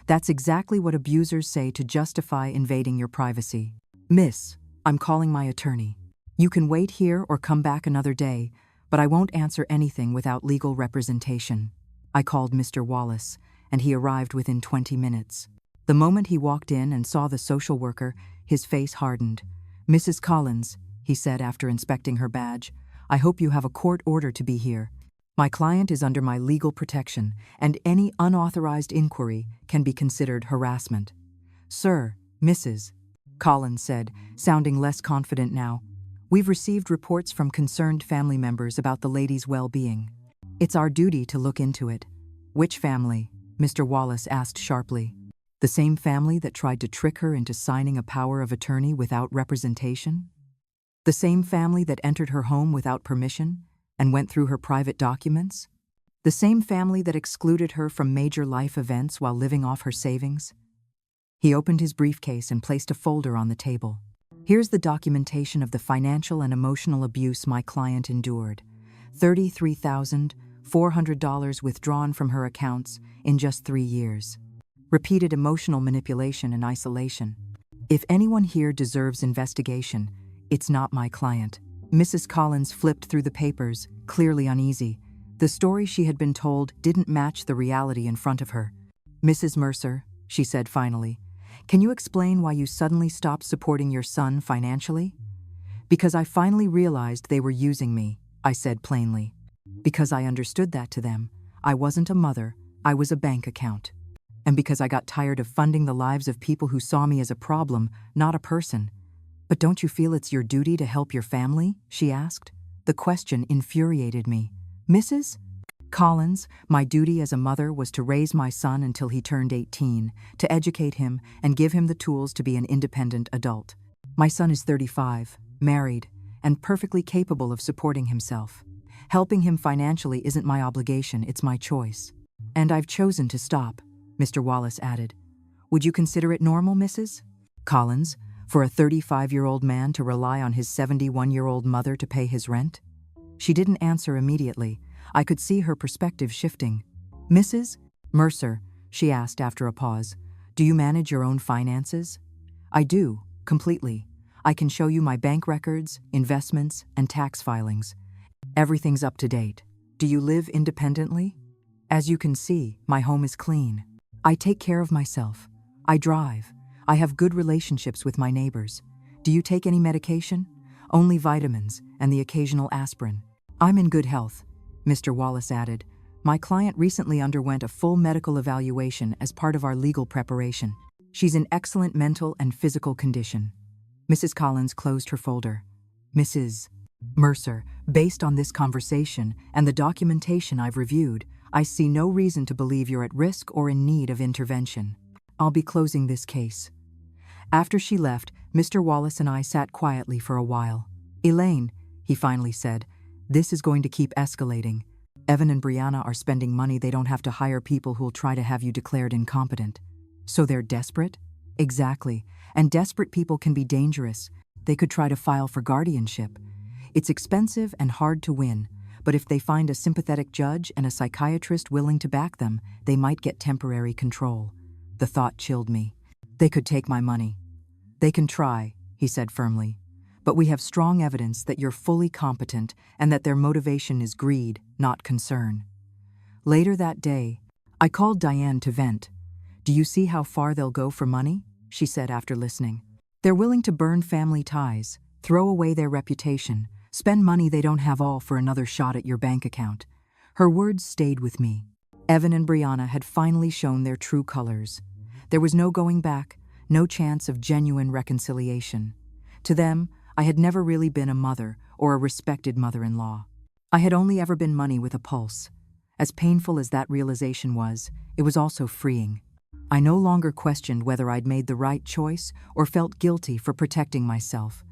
That's exactly what abusers say to justify invading your privacy. "Miss, I'm calling my attorney. You can wait here or come back another day, but I won't answer anything without legal representation." I called Mr. Wallace, and he arrived within 20 minutes. The moment he walked in and saw the social worker, his face hardened. "Mrs. Collins," he said after inspecting her badge, "I hope you have a court order to be here. My client is under my legal protection, and any unauthorized inquiry can be considered harassment." "Sir, Mrs. Collins said, sounding less confident now, "we've received reports from concerned family members about the lady's well-being. It's our duty to look into it." "Which family?" Mr. Wallace asked sharply. "The same family that tried to trick her into signing a power of attorney without representation? The same family that entered her home without permission and went through her private documents? The same family that excluded her from major life events while living off her savings?" He opened his briefcase and placed a folder on the table. "Here's the documentation of the financial and emotional abuse my client endured. $33,400 withdrawn from her accounts in just 3 years. Repeated emotional manipulation and isolation. If anyone here deserves investigation, it's not my client." Mrs. Collins flipped through the papers, clearly uneasy. The story she had been told didn't match the reality in front of her. "Mrs. Mercer," she said finally, "can you explain why you suddenly stopped supporting your son financially?" "Because I finally realized they were using me," I said plainly. "Because I understood that to them. I wasn't a mother, I was a bank account. And because I got tired of funding the lives of people who saw me as a problem, not a person." "But don't you feel it's your duty to help your family?" she asked. The question infuriated me. "Mrs. Collins, my duty as a mother was to raise my son until he turned 18, to educate him and give him the tools to be an independent adult. My son is 35, married, and perfectly capable of supporting himself. Helping him financially isn't my obligation, it's my choice. And I've chosen to stop," Mr. Wallace added. "Would you consider it normal, Mrs. Collins, for a 35-year-old man to rely on his 71-year-old mother to pay his rent?" She didn't answer immediately. I could see her perspective shifting. "Mrs. Mercer," she asked after a pause, "do you manage your own finances?" "I do, completely. I can show you my bank records, investments, and tax filings. Everything's up to date. Do you live independently?" "As you can see, my home is clean. I take care of myself. I drive. I have good relationships with my neighbors. Do you take any medication?" "Only vitamins and the occasional aspirin." "I'm in good health," Mr. Wallace added. "My client recently underwent a full medical evaluation as part of our legal preparation. She's in excellent mental and physical condition." Mrs. Collins closed her folder. "Mrs. Mercer, based on this conversation and the documentation I've reviewed, I see no reason to believe you're at risk or in need of intervention. I'll be closing this case." After she left, Mr. Wallace and I sat quietly for a while. "Elaine," he finally said, "this is going to keep escalating. Evan and Brianna are spending money they don't have to hire people who'll try to have you declared incompetent." "So they're desperate?" "Exactly. And desperate people can be dangerous. They could try to file for guardianship. It's expensive and hard to win, but if they find a sympathetic judge and a psychiatrist willing to back them, they might get temporary control." The thought chilled me. "They could take my money." "They can try," he said firmly. "But we have strong evidence that you're fully competent and that their motivation is greed, not concern." Later that day, I called Diane to vent. "Do you see how far they'll go for money?" she said after listening. "They're willing to burn family ties, throw away their reputation, spend money they don't have all for another shot at your bank account." Her words stayed with me. Evan and Brianna had finally shown their true colors. There was no going back, no chance of genuine reconciliation. To them, I had never really been a mother or a respected mother-in-law. I had only ever been money with a pulse. As painful as that realization was, it was also freeing. I no longer questioned whether I'd made the right choice or felt guilty for protecting myself.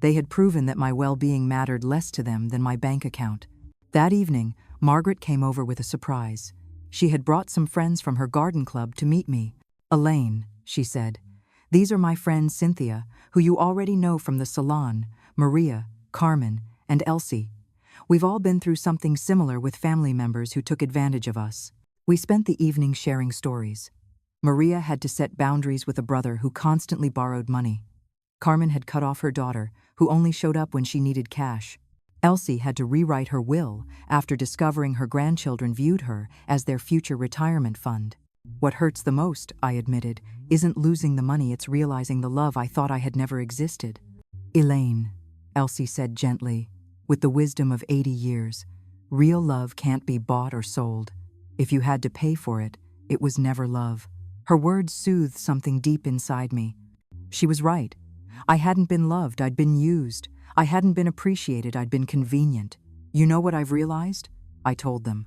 They had proven that my well-being mattered less to them than my bank account. That evening, Margaret came over with a surprise. She had brought some friends from her garden club to meet me. "Elaine," she said, "these are my friends Cynthia, who you already know from the salon, Maria, Carmen, and Elsie. We've all been through something similar with family members who took advantage of us." We spent the evening sharing stories. Maria had to set boundaries with a brother who constantly borrowed money. Carmen had cut off her daughter, who only showed up when she needed cash. Elsie had to rewrite her will after discovering her grandchildren viewed her as their future retirement fund. "What hurts the most," I admitted, "isn't losing the money, it's realizing the love I thought I had never existed." "Elaine," Elsie said gently, with the wisdom of 80 years, "real love can't be bought or sold. If you had to pay for it, it was never love." Her words soothed something deep inside me. She was right. I hadn't been loved, I'd been used. I hadn't been appreciated, I'd been convenient. "You know what I've realized?" I told them.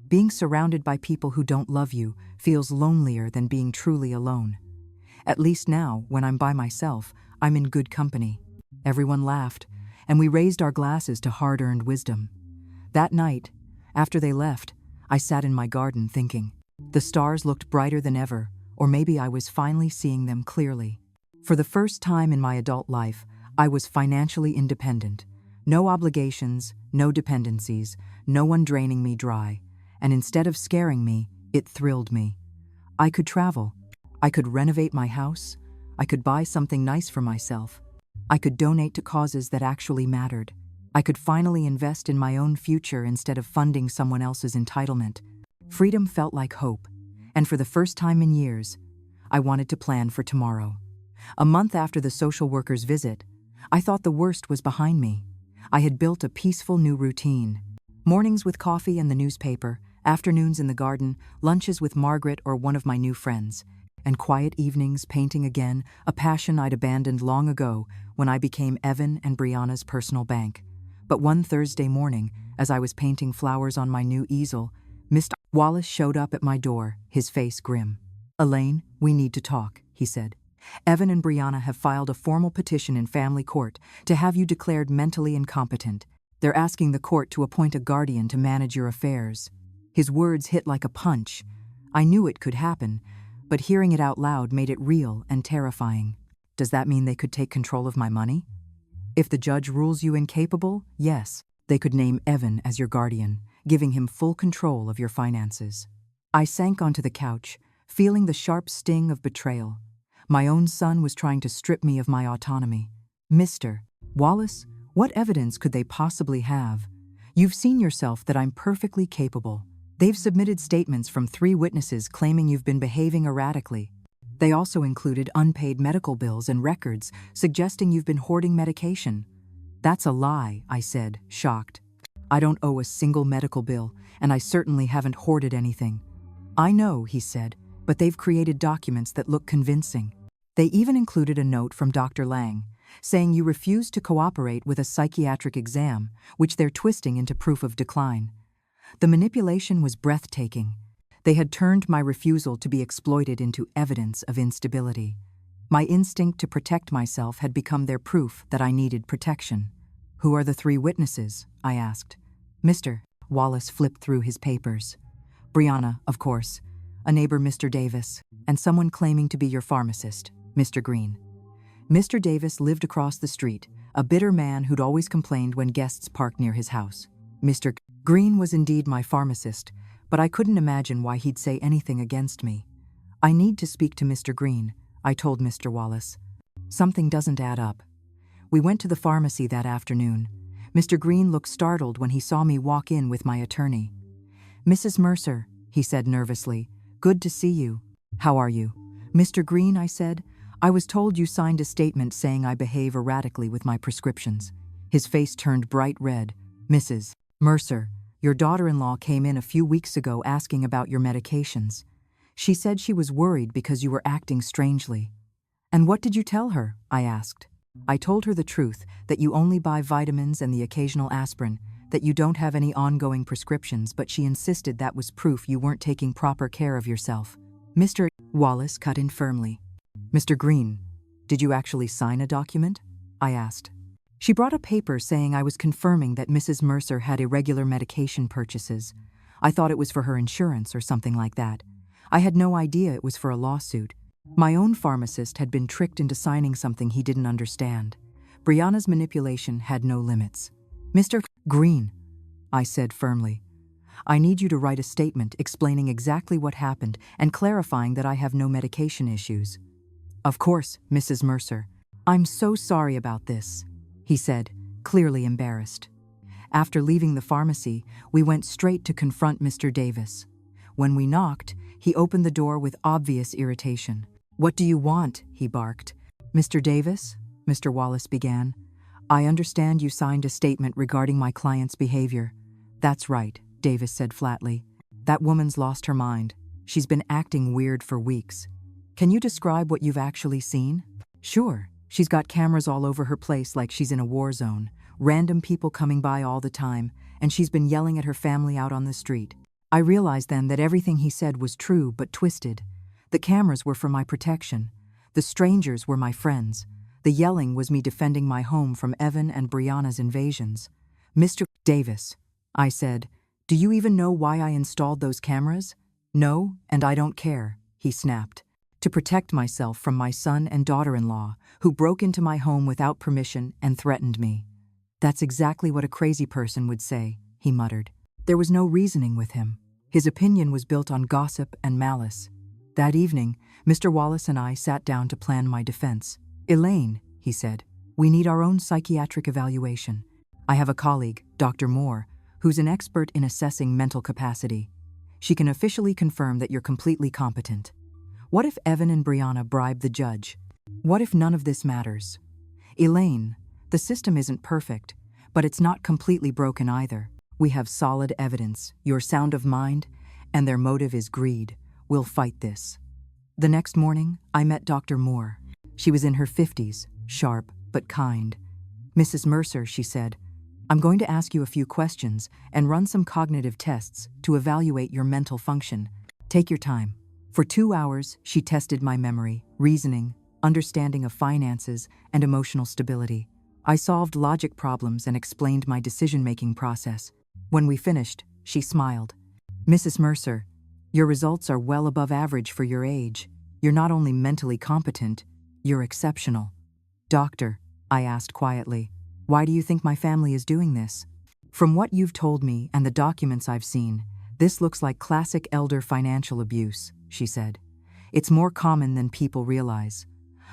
"Being surrounded by people who don't love you feels lonelier than being truly alone. At least now, when I'm by myself, I'm in good company." Everyone laughed, and we raised our glasses to hard-earned wisdom. That night, after they left, I sat in my garden thinking. The stars looked brighter than ever, or maybe I was finally seeing them clearly. For the first time in my adult life, I was financially independent. No obligations, no dependencies, no one draining me dry. And instead of scaring me, it thrilled me. I could travel. I could renovate my house. I could buy something nice for myself. I could donate to causes that actually mattered. I could finally invest in my own future instead of funding someone else's entitlement. Freedom felt like hope, and for the first time in years, I wanted to plan for tomorrow. A month after the social worker's visit, I thought the worst was behind me. I had built a peaceful new routine. Mornings with coffee and the newspaper, afternoons in the garden, lunches with Margaret or one of my new friends, and quiet evenings painting again, a passion I'd abandoned long ago when I became Evan and Brianna's personal bank. But one Thursday morning, as I was painting flowers on my new easel, Mr. Wallace showed up at my door, his face grim. "Elaine, we need to talk," he said. "Evan and Brianna have filed a formal petition in family court to have you declared mentally incompetent. They're asking the court to appoint a guardian to manage your affairs." His words hit like a punch. I knew it could happen, but hearing it out loud made it real and terrifying. Does that mean they could take control of my money? If the judge rules you incapable, yes, they could name Evan as your guardian, giving him full control of your finances. I sank onto the couch, feeling the sharp sting of betrayal. My own son was trying to strip me of my autonomy. "Mr. Wallace, what evidence could they possibly have? You've seen yourself that I'm perfectly capable. They've submitted statements from 3 witnesses claiming you've been behaving erratically. They also included unpaid medical bills and records suggesting you've been hoarding medication." "That's a lie," I said, shocked. "I don't owe a single medical bill, and I certainly haven't hoarded anything." "I know," he said, "but they've created documents that look convincing. They even included a note from Dr. Lang, saying you refused to cooperate with a psychiatric exam, which they're twisting into proof of decline." The manipulation was breathtaking. They had turned my refusal to be exploited into evidence of instability. My instinct to protect myself had become their proof that I needed protection. "Who are the 3 witnesses?" I asked. "Mr. Wallace flipped through his papers. "Brianna, of course, a neighbor, Mr. Davis, and someone claiming to be your pharmacist, Mr. Green. Mr. Davis lived across the street, a bitter man who'd always complained when guests parked near his house. Mr. Green was indeed my pharmacist, but I couldn't imagine why he'd say anything against me. "I need to speak to Mr. Green," I told Mr. Wallace. "Something doesn't add up." We went to the pharmacy that afternoon. Mr. Green looked startled when he saw me walk in with my attorney. "Mrs. Mercer," he said nervously, "good to see you. How are you?" "Mr. Green," I said, "I was told you signed a statement saying I behave erratically with my prescriptions." His face turned bright red. "Mrs. Mercer, your daughter-in-law came in a few weeks ago asking about your medications. She said she was worried because you were acting strangely." "And what did you tell her?" I asked. "I told her the truth, that you only buy vitamins and the occasional aspirin, that you don't have any ongoing prescriptions, but she insisted that was proof you weren't taking proper care of yourself. Mr. Wallace cut in firmly. Mr. Green, did you actually sign a document? I asked. She brought a paper saying I was confirming that Mrs. Mercer had irregular medication purchases. I thought it was for her insurance or something like that. I had no idea it was for a lawsuit. My own pharmacist had been tricked into signing something he didn't understand. Brianna's manipulation had no limits. Mr. Green, I said firmly, I need you to write a statement explaining exactly what happened and clarifying that I have no medication issues. Of course, Mrs. Mercer. I'm so sorry about this, he said, clearly embarrassed. After leaving the pharmacy, we went straight to confront Mr. Davis. When we knocked, he opened the door with obvious irritation. What do you want? He barked. Mr. Davis, Mr. Wallace began, I understand you signed a statement regarding my client's behavior. That's right, Davis said flatly. That woman's lost her mind. She's been acting weird for weeks. Can you describe what you've actually seen? Sure. She's got cameras all over her place like she's in a war zone, random people coming by all the time, and she's been yelling at her family out on the street. I realized then that everything he said was true but twisted. The cameras were for my protection. The strangers were my friends. The yelling was me defending my home from Evan and Brianna's invasions. Mr. Davis, I said, do you even know why I installed those cameras? No, and I don't care, he snapped. To protect myself from my son and daughter-in-law, who broke into my home without permission and threatened me. That's exactly what a crazy person would say, he muttered. There was no reasoning with him. His opinion was built on gossip and malice. That evening, Mr. Wallace and I sat down to plan my defense. Elaine, he said, we need our own psychiatric evaluation. I have a colleague, Dr. Moore, who's an expert in assessing mental capacity. She can officially confirm that you're completely competent. What if Evan and Brianna bribe the judge? What if none of this matters? Elaine, the system isn't perfect, but it's not completely broken either. We have solid evidence, you're sound of mind, and their motive is greed. We'll fight this. The next morning, I met Dr. Moore. She was in her 50s, sharp but kind. Mrs. Mercer, she said, I'm going to ask you a few questions and run some cognitive tests to evaluate your mental function. Take your time. For 2 hours, she tested my memory, reasoning, understanding of finances, and emotional stability. I solved logic problems and explained my decision-making process. When we finished, she smiled. Mrs. Mercer, your results are well above average for your age. You're not only mentally competent, you're exceptional. Doctor, I asked quietly, why do you think my family is doing this? From what you've told me and the documents I've seen, this looks like classic elder financial abuse, she said. It's more common than people realize.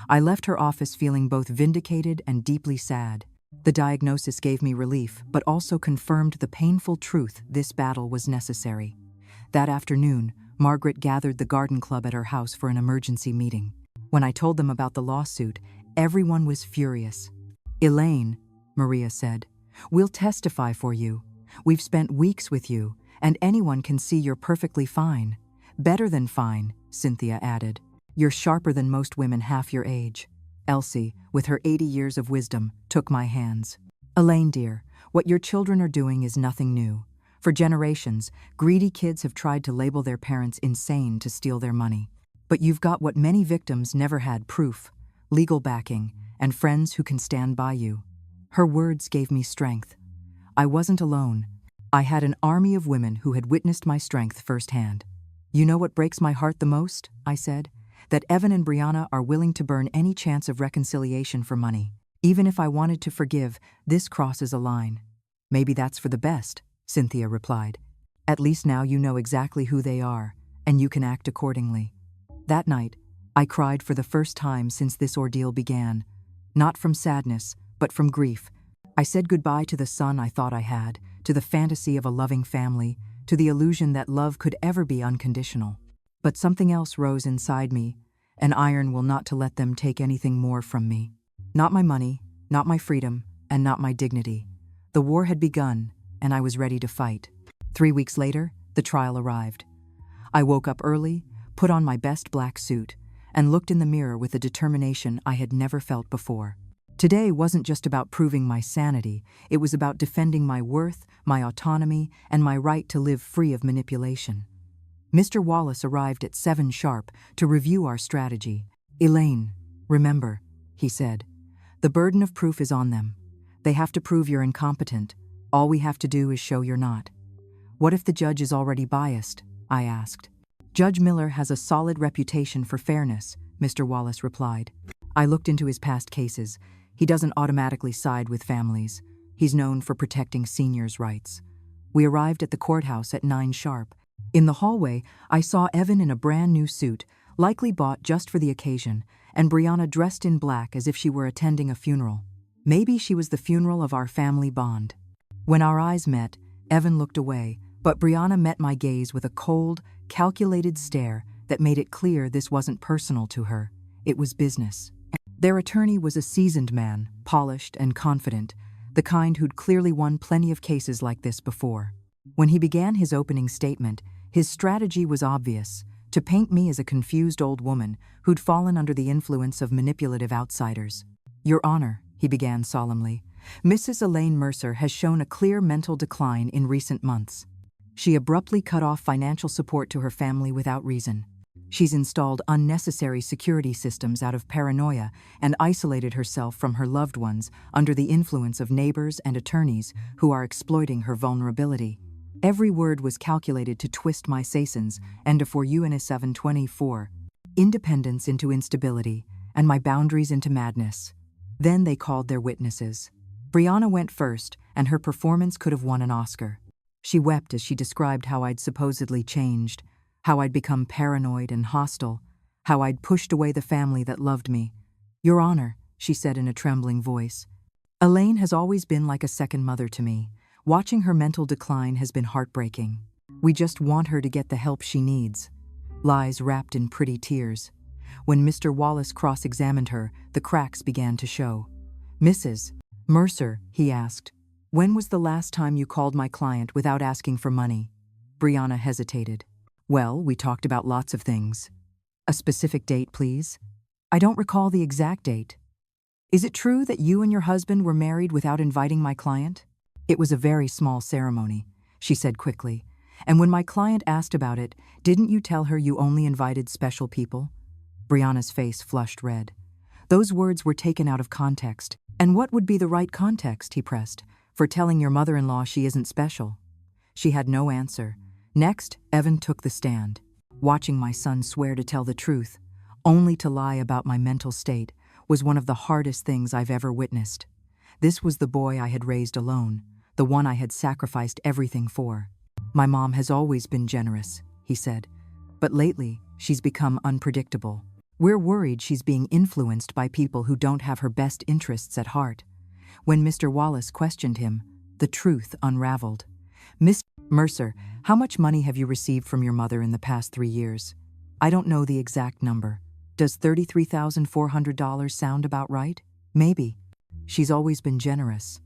I left her office feeling both vindicated and deeply sad. The diagnosis gave me relief, but also confirmed the painful truth this battle was necessary. That afternoon, Margaret gathered the garden club at her house for an emergency meeting. When I told them about the lawsuit, everyone was furious. Elaine, Maria said, we'll testify for you. We've spent weeks with you, and anyone can see you're perfectly fine. Better than fine, Cynthia added. You're sharper than most women half your age. Elsie, with her 80 years of wisdom, took my hands. Elaine, dear, what your children are doing is nothing new. For generations, greedy kids have tried to label their parents insane to steal their money. But you've got what many victims never had: proof, legal backing, and friends who can stand by you. Her words gave me strength. I wasn't alone. I had an army of women who had witnessed my strength firsthand. You know what breaks my heart the most? I said. That Evan and Brianna are willing to burn any chance of reconciliation for money. Even if I wanted to forgive, this crosses a line. Maybe that's for the best, Cynthia replied. At least now you know exactly who they are, and you can act accordingly. That night, I cried for the first time since this ordeal began. Not from sadness, but from grief. I said goodbye to the son I thought I had, to the fantasy of a loving family, to the illusion that love could ever be unconditional. But something else rose inside me, an iron will not to let them take anything more from me. Not my money, not my freedom, and not my dignity. The war had begun, and I was ready to fight. 3 weeks later, the trial arrived. I woke up early, put on my best black suit, and looked in the mirror with a determination I had never felt before. Today wasn't just about proving my sanity, it was about defending my worth, my autonomy, and my right to live free of manipulation. Mr. Wallace arrived at 7 sharp to review our strategy. "Elaine, remember," he said, "the burden of proof is on them. They have to prove you're incompetent. All we have to do is show you're not." "What if the judge is already biased?" I asked. "Judge Miller has a solid reputation for fairness," Mr. Wallace replied. I looked into his past cases. He doesn't automatically side with families. He's known for protecting seniors' rights. We arrived at the courthouse at 9 sharp. In the hallway, I saw Evan in a brand new suit, likely bought just for the occasion, and Brianna dressed in black as if she were attending a funeral. Maybe she was the funeral of our family bond. When our eyes met, Evan looked away, but Brianna met my gaze with a cold, calculated stare that made it clear this wasn't personal to her. It was business. Their attorney was a seasoned man, polished and confident, the kind who'd clearly won plenty of cases like this before. When he began his opening statement, his strategy was obvious: to paint me as a confused old woman who'd fallen under the influence of manipulative outsiders. "Your Honor," he began solemnly, "Mrs. Elaine Mercer has shown a clear mental decline in recent months. She abruptly cut off financial support to her family without reason. She's installed unnecessary security systems out of paranoia and isolated herself from her loved ones under the influence of neighbors and attorneys who are exploiting her vulnerability." Every word was calculated to twist my saisons and to for you in a 724. Independence into instability, and my boundaries into madness. Then they called their witnesses. Brianna went first, and her performance could have won an Oscar. She wept as she described how I'd supposedly changed, how I'd become paranoid and hostile, how I'd pushed away the family that loved me. "Your Honor," she said in a trembling voice, "Elaine has always been like a second mother to me. Watching her mental decline has been heartbreaking. We just want her to get the help she needs." Lies wrapped in pretty tears. When Mr. Wallace cross-examined her, the cracks began to show. "Mrs. Mercer," he asked, "when was the last time you called my client without asking for money?" Brianna hesitated. "Well, we talked about lots of things." "A specific date, please?" "I don't recall the exact date." "Is it true that you and your husband were married without inviting my client?" "It was a very small ceremony," she said quickly. "And when my client asked about it, didn't you tell her you only invited special people?" Brianna's face flushed red. "Those words were taken out of context." "And what would be the right context," he pressed, "for telling your mother-in-law she isn't special?" She had no answer. Next, Evan took the stand. Watching my son swear to tell the truth, only to lie about my mental state, was one of the hardest things I've ever witnessed. This was the boy I had raised alone, the one I had sacrificed everything for. "My mom has always been generous," he said, "but lately she's become unpredictable. We're worried she's being influenced by people who don't have her best interests at heart." When Mr. Wallace questioned him, the truth unraveled. "Miss Mercer, how much money have you received from your mother in the past 3 years?" "I don't know the exact number. Does $33,400 sound about right?" "Maybe." "She's always been generous."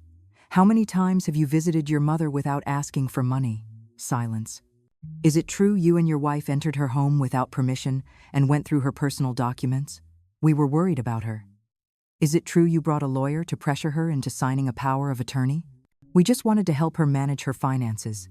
"How many times have you visited your mother without asking for money?" Silence. "Is it true you and your wife entered her home without permission and went through her personal documents?" "We were worried about her." "Is it true you brought a lawyer to pressure her into signing a power of attorney?" "We just wanted to help her manage her finances."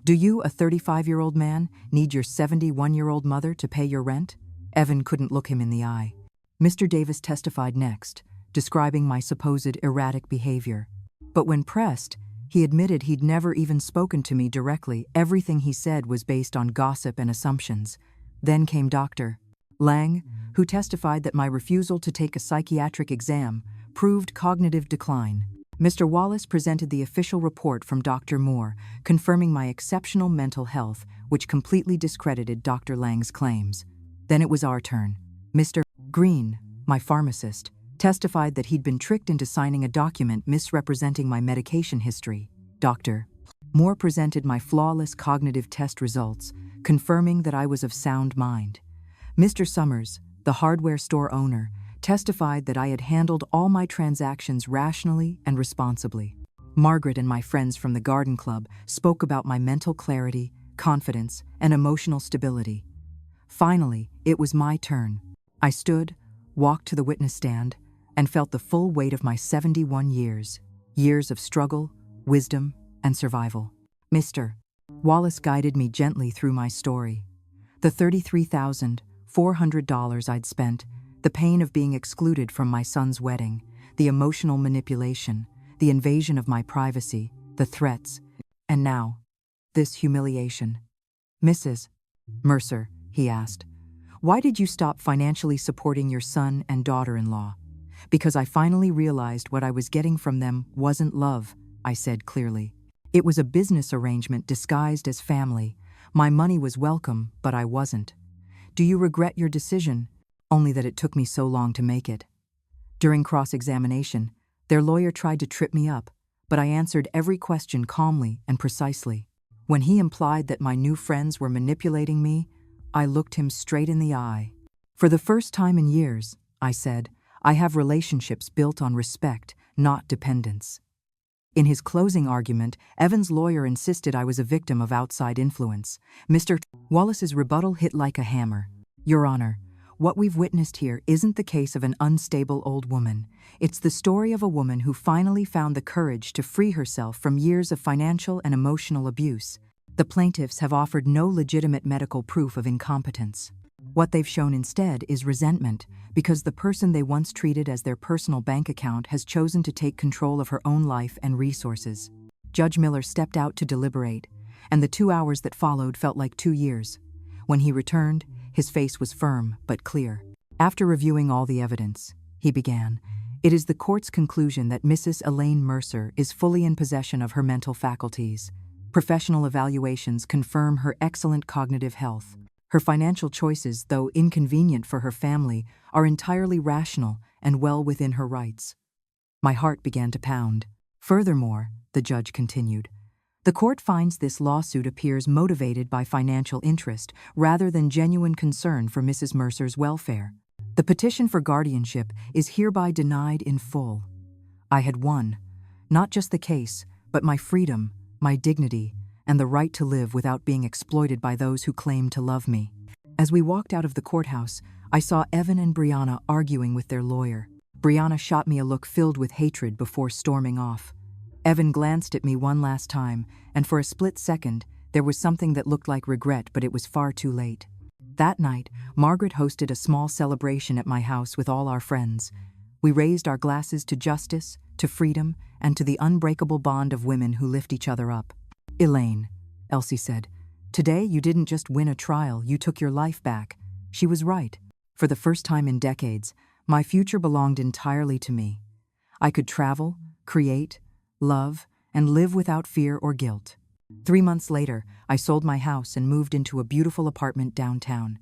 "Do you, a 35-year-old man, need your 71-year-old mother to pay your rent?" Evan couldn't look him in the eye. Mr. Davis testified next, describing my supposed erratic behavior. But when pressed, he admitted he'd never even spoken to me directly. Everything he said was based on gossip and assumptions. Then came Dr. Lang, who testified that my refusal to take a psychiatric exam proved cognitive decline. Mr. Wallace presented the official report from Dr. Moore, confirming my exceptional mental health, which completely discredited Dr. Lang's claims. Then it was our turn. Mr. Green, my pharmacist, testified that he'd been tricked into signing a document misrepresenting my medication history. Dr. Moore presented my flawless cognitive test results, confirming that I was of sound mind. Mr. Summers, the hardware store owner, testified that I had handled all my transactions rationally and responsibly. Margaret and my friends from the garden club spoke about my mental clarity, confidence, and emotional stability. Finally, it was my turn. I stood, walked to the witness stand, and felt the full weight of my 71 years, years of struggle, wisdom, and survival. Mr. Wallace guided me gently through my story. The $33,400 I'd spent, the pain of being excluded from my son's wedding, the emotional manipulation, the invasion of my privacy, the threats, and now, this humiliation. Mrs. Mercer, he asked, why did you stop financially supporting your son and daughter-in-law? Because I finally realized what I was getting from them wasn't love, I said clearly. It was a business arrangement disguised as family. My money was welcome, but I wasn't. Do you regret your decision? Only that it took me so long to make it. During cross-examination, their lawyer tried to trip me up, but I answered every question calmly and precisely. When he implied that my new friends were manipulating me, I looked him straight in the eye. For the first time in years, I said, I have relationships built on respect, not dependence. In his closing argument, Evan's lawyer insisted I was a victim of outside influence. Mr. Wallace's rebuttal hit like a hammer. Your Honor, what we've witnessed here isn't the case of an unstable old woman. It's the story of a woman who finally found the courage to free herself from years of financial and emotional abuse. The plaintiffs have offered no legitimate medical proof of incompetence. What they've shown instead is resentment, because the person they once treated as their personal bank account has chosen to take control of her own life and resources. Judge Miller stepped out to deliberate, and the 2 hours that followed felt like 2 years. When he returned, his face was firm but clear. After reviewing all the evidence, he began, "It is the court's conclusion that Mrs. Elaine Mercer is fully in possession of her mental faculties. Professional evaluations confirm her excellent cognitive health. Her financial choices, though inconvenient for her family, are entirely rational and well within her rights." My heart began to pound. Furthermore, the judge continued, the court finds this lawsuit appears motivated by financial interest rather than genuine concern for Mrs. Mercer's welfare. The petition for guardianship is hereby denied in full. I had won, not just the case, but my freedom, my dignity, and the right to live without being exploited by those who claim to love me. As we walked out of the courthouse, I saw Evan and Brianna arguing with their lawyer. Brianna shot me a look filled with hatred before storming off. Evan glanced at me one last time, and for a split second, there was something that looked like regret, but it was far too late. That night, Margaret hosted a small celebration at my house with all our friends. We raised our glasses to justice, to freedom, and to the unbreakable bond of women who lift each other up. "Elaine," Elsie said, "today you didn't just win a trial, you took your life back." She was right. For the first time in decades, my future belonged entirely to me. I could travel, create, love, and live without fear or guilt. 3 months later, I sold my house and moved into a beautiful apartment downtown.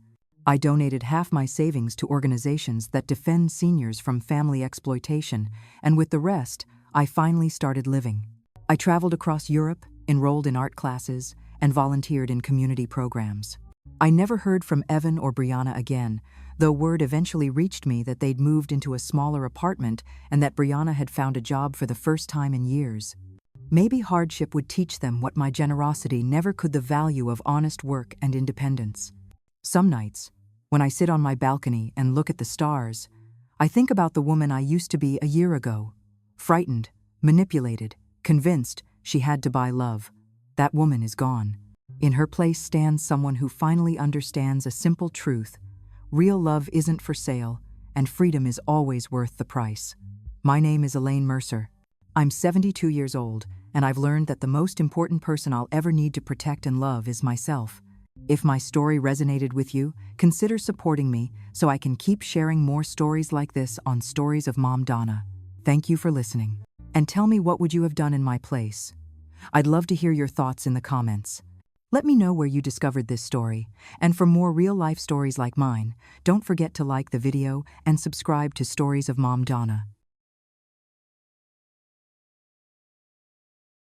I donated half my savings to organizations that defend seniors from family exploitation, and with the rest, I finally started living. I traveled across Europe, enrolled in art classes, and volunteered in community programs. I never heard from Evan or Brianna again, though word eventually reached me that they'd moved into a smaller apartment and that Brianna had found a job for the first time in years. Maybe hardship would teach them what my generosity never could: the value of honest work and independence. Some nights, when I sit on my balcony and look at the stars, I think about the woman I used to be a year ago. Frightened, manipulated, convinced she had to buy love. That woman is gone. In her place stands someone who finally understands a simple truth: real love isn't for sale, and freedom is always worth the price. My name is Elaine Mercer. I'm 72 years old, and I've learned that the most important person I'll ever need to protect and love is myself. If my story resonated with you, consider supporting me so I can keep sharing more stories like this on Stories of Mom Donna. Thank you for listening. And tell me, what would you have done in my place? I'd love to hear your thoughts in the comments. Let me know where you discovered this story. And for more real-life stories like mine, don't forget to like the video and subscribe to Stories of Mom Donna.